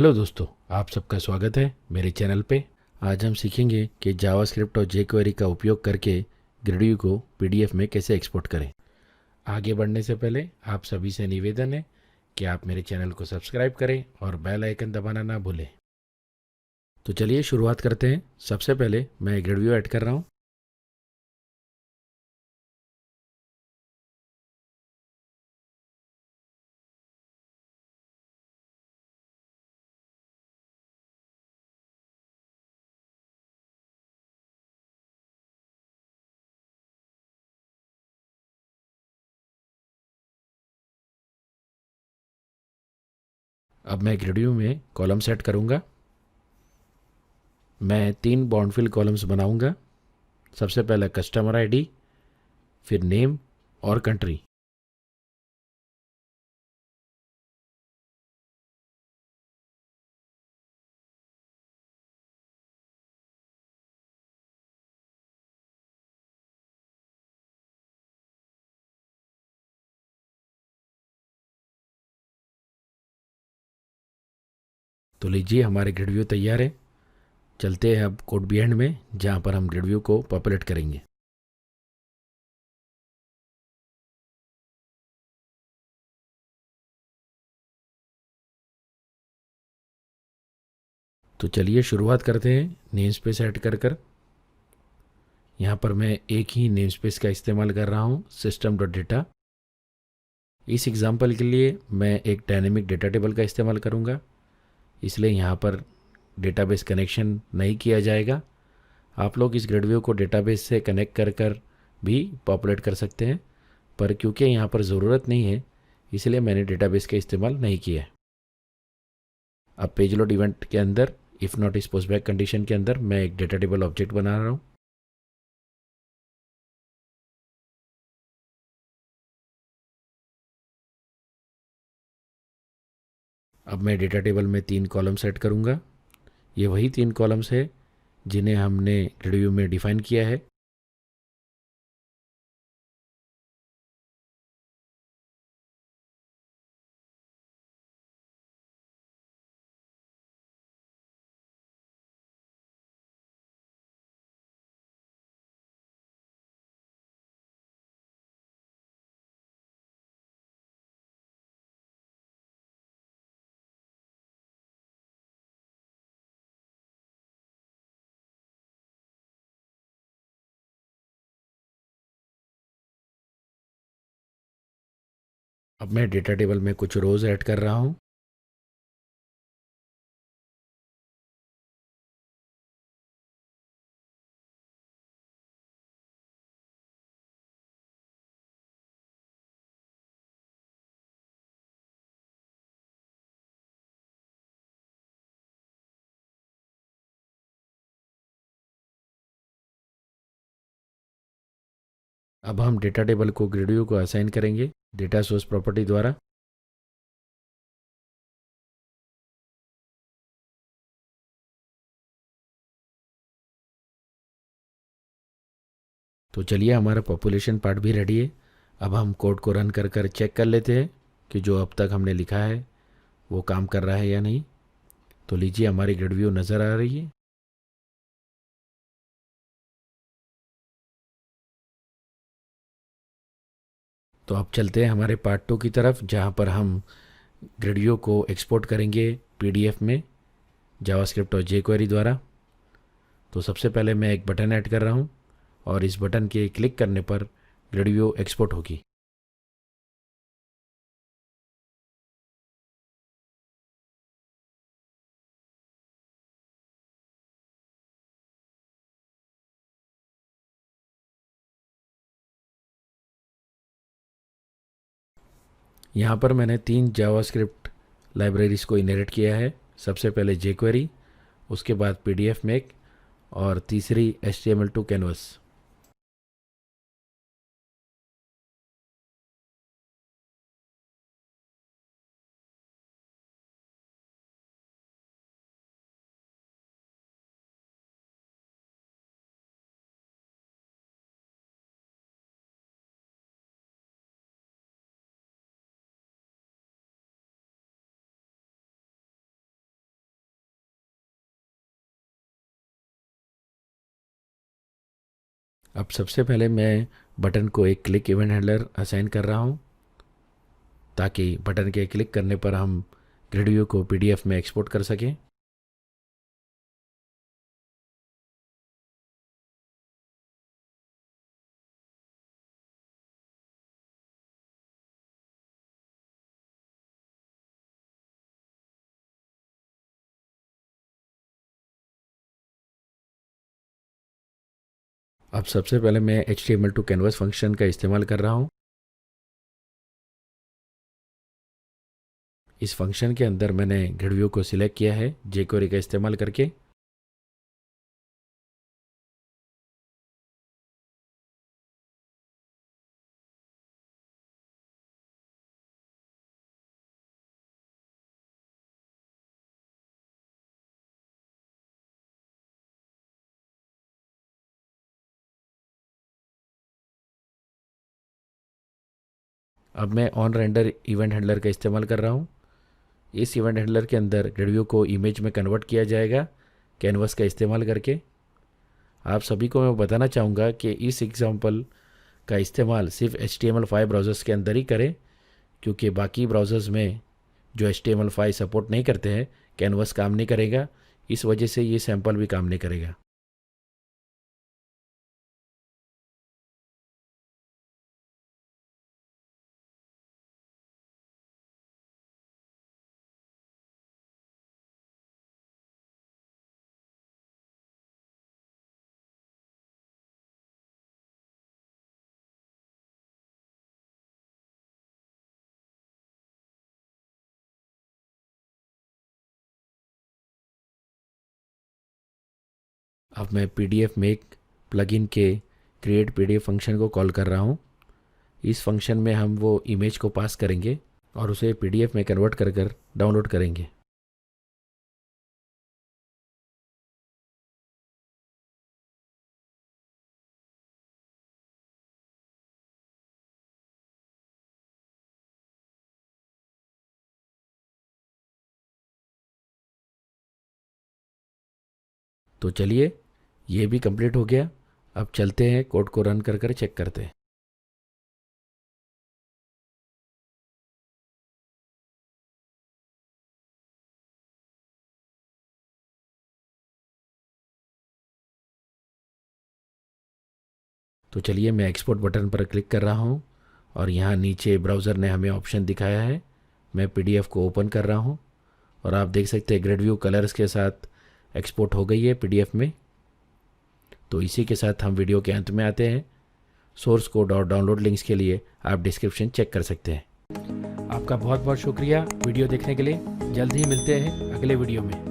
Hello दोस्तों, आप सबका स्वागत है मेरे चैनल पे। आज हम सीखेंगे कि जावास्क्रिप्ट और jQuery का उपयोग करके ग्रेडियो को पीडीएफ में कैसे एक्सपोर्ट करें। आगे बढ़ने से पहले आप सभी से निवेदन है कि आप मेरे चैनल को सब्सक्राइब करें और बेल आइकन दबाना ना भूलें। तो चलिए शुरुआत करते हैं। सबसे पहले मैं ग्रेडियो ऐड कर रहा हूँ। अब मैं ग्रेडियो में कॉलम सेट करूँगा। मैं 3 बाउंडफिल कॉलम्स बनाऊँगा। सबसे पहले कस्टमर आईडी, फिर नेम और कंट्री। तो लीजिए, हमारे ग्रेडियो तैयार है। चलते हैं अब कोड बिहाइंड में, जहाँ पर हम ग्रेडियो को पॉपुलेट करेंगे। तो चलिए शुरुआत करते हैं नेम स्पेस ऐड कर। यहाँ पर मैं एक ही नेम स्पेस का इस्तेमाल कर रहा हूँ, सिस्टम डॉट डेटा। इस एग्जांपल के लिए मैं एक डायनेमिक डेटा टेबल का इस्तेमाल करूँगा, इसलिए यहाँ पर डेटाबेस कनेक्शन नहीं किया जाएगा। आप लोग इस ग्रेडव्यू को डेटाबेस से कनेक्ट कर भी पॉपुलेट कर सकते हैं, पर क्योंकि यहाँ पर ज़रूरत नहीं है इसलिए मैंने डेटाबेस का इस्तेमाल नहीं किया है। अब पेज लोड इवेंट के अंदर इफ़ नॉट इस पोस्टबैक कंडीशन के अंदर मैं एक डेटा टेबल ऑब्जेक्ट बना रहा हूँ। अब मैं डेटा टेबल में 3 कॉलम सेट करूँगा। ये वही 3 कॉलम्स है जिन्हें हमने ग्रेडव्यू में डिफाइन किया है। अब मैं डेटा टेबल में कुछ रोज़ ऐड कर रहा हूँ। अब हम डेटा टेबल को ग्रेडव्यू को असाइन करेंगे डेटा सोर्स प्रॉपर्टी द्वारा। तो चलिए, हमारा पॉपुलेशन पार्ट भी रेडी है। अब हम कोड को रन कर चेक कर लेते हैं कि जो अब तक हमने लिखा है वो काम कर रहा है या नहीं। तो लीजिए, हमारी ग्रेडव्यू नज़र आ रही है। तो अब चलते हैं हमारे पार्ट 2 की तरफ, जहाँ पर हम ग्रेडव्यू को एक्सपोर्ट करेंगे पीडीएफ में जावास्क्रिप्ट और jQuery द्वारा। तो सबसे पहले मैं एक बटन ऐड कर रहा हूँ और इस बटन के क्लिक करने पर ग्रेडव्यू एक्सपोर्ट होगी। यहाँ पर मैंने 3 जावास्क्रिप्ट लाइब्रेरीज को इनहेरिट किया है। सबसे पहले jQuery, उसके बाद पीडीएफ मेक और तीसरी HTML2 कैनवस। अब सबसे पहले मैं बटन को एक क्लिक इवेंट हैंडलर असाइन कर रहा हूँ, ताकि बटन के क्लिक करने पर हम ग्रिड व्यू को पीडीएफ में एक्सपोर्ट कर सकें। अब सबसे पहले मैं HTML टू कैनवास फंक्शन का इस्तेमाल कर रहा हूँ। इस फंक्शन के अंदर मैंने ग्रिड व्यू को सिलेक्ट किया है jQuery का इस्तेमाल करके। अब मैं ऑन रेंडर इवेंट हैंडलर का इस्तेमाल कर रहा हूँ। इस इवेंट हैंडलर के अंदर ग्रिड व्यू को इमेज में कन्वर्ट किया जाएगा कैनवास का इस्तेमाल करके। आप सभी को मैं बताना चाहूँगा कि इस एग्जांपल का इस्तेमाल सिर्फ HTML5 ब्राउज़र्स के अंदर ही करें, क्योंकि बाकी ब्राउज़र्स में जो HTML5 सपोर्ट नहीं करते हैं कैनवास काम नहीं करेगा। इस वजह से ये सैंपल भी काम नहीं करेगा। अब मैं PDF मेक प्लगइन के क्रिएट PDF फंक्शन को कॉल कर रहा हूँ। इस फंक्शन में हम वो इमेज को पास करेंगे और उसे PDF में कन्वर्ट कर कर डाउनलोड करेंगे। तो चलिए, ये भी कंप्लीट हो गया। अब चलते हैं कोड को रन कर कर चेक करते हैं। तो चलिए, मैं एक्सपोर्ट बटन पर क्लिक कर रहा हूँ और यहाँ नीचे ब्राउज़र ने हमें ऑप्शन दिखाया है। मैं PDF को ओपन कर रहा हूँ और आप देख सकते हैं ग्रिड व्यू कलर्स के साथ एक्सपोर्ट हो गई है PDF में। तो इसी के साथ हम वीडियो के अंत में आते हैं। सोर्स कोड और डाउनलोड लिंक्स के लिए आप डिस्क्रिप्शन चेक कर सकते हैं। आपका बहुत बहुत शुक्रिया वीडियो देखने के लिए। जल्द ही मिलते हैं अगले वीडियो में।